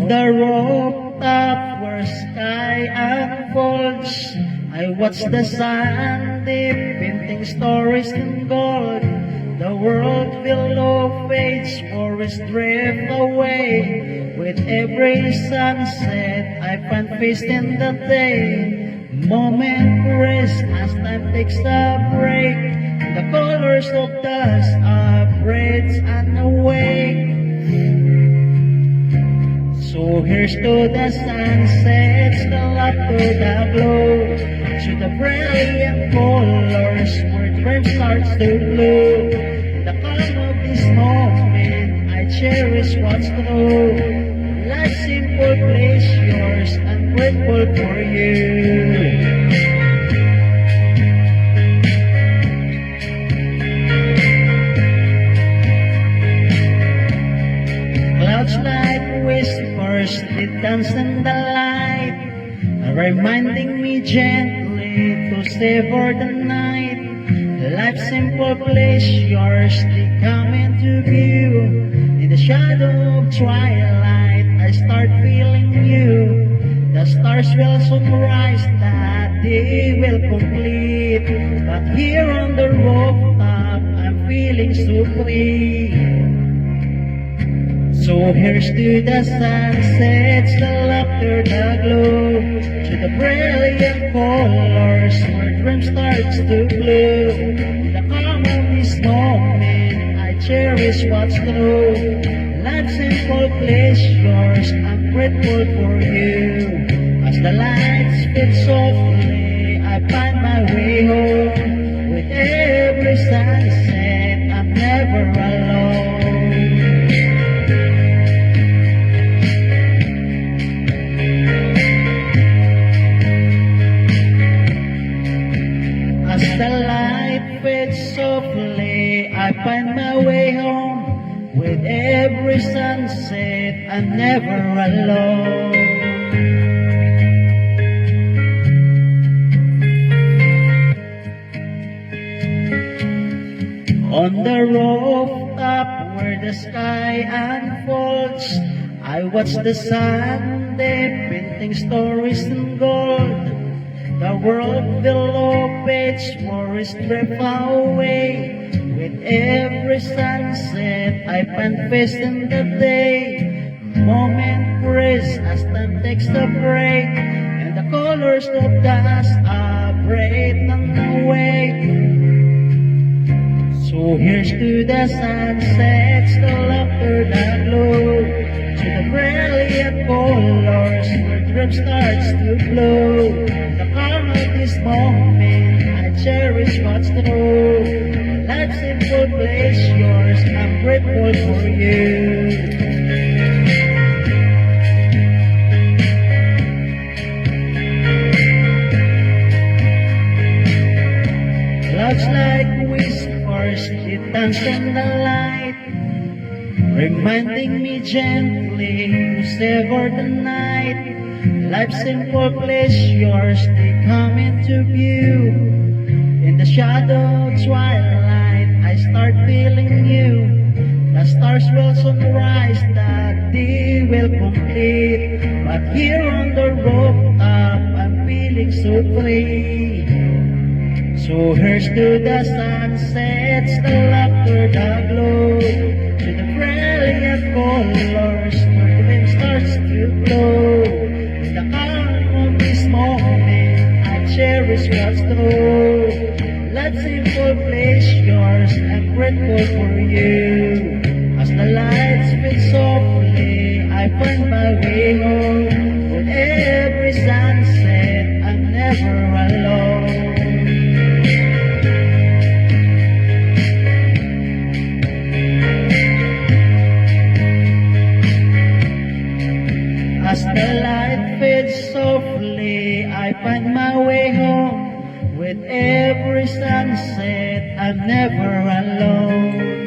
On the rooftop where sky unfolds, I watch the sun dip, painting stories in gold. The world below fades, worries drift away. With every sunset, I find peace in the day. Moment rest as time takes a break. The colors of dust upgrades and awake. So here's to the sunsets, the laughter, the glow, to the brilliant colors where dream starts to glow. The calm of this moment, I cherish what's true. Life's simple pleasures, I'm grateful for you. Clouds like whispers, they dance in the light, reminding me gently to savor the night. Life's simple pleasures, they come into view. In the shadow of twilight, I start feeling new. The stars will soon rise, that day will complete. But here on the rooftop, I'm feeling so free. So here's to the sunsets, the laughter, the glow, to the brilliant colors where dream starts to glow. The calm of this moment, I cherish what's true. Life's simple pleasures, I'm grateful for you. As the lights fade softly, I find my way home. With every sunset, I'm never alone. As the light fades softly, I find my way home. With every sunset, I'm never alone. On the rooftop where the sky unfolds, I watch the sun dip, painting stories in gold. The world below fades, worries drift away. With every sunset, I find peace in the day. Moment rest as time takes a break, and the colors of dust upgrade and awake. So here's to the sunsets, the laughter, the glow, to the brilliant colors where dream starts to glow. The calm of this moment, I cherish what's true. Life's simple pleasures, I'm grateful for you. Love's like whispers, it dance in the light, reminding me gently to savor the night. Life's simple pleasures, they come into view. In the shadow of twilight, I start feeling new. The stars will soon rise, that day will complete. But here on the rooftop, I'm feeling so free. So here's to the sunsets, the laughter, the glow, to the brilliant colors where dream starts to glow. In the calm of this moment, I cherish what's true. Life's simple pleasures, I'm grateful for you. As the lights fade softly, I find my way home. With every sunset, I'm never alone. As the light fades softly, I find my way home. With every sunset, I'm never alone.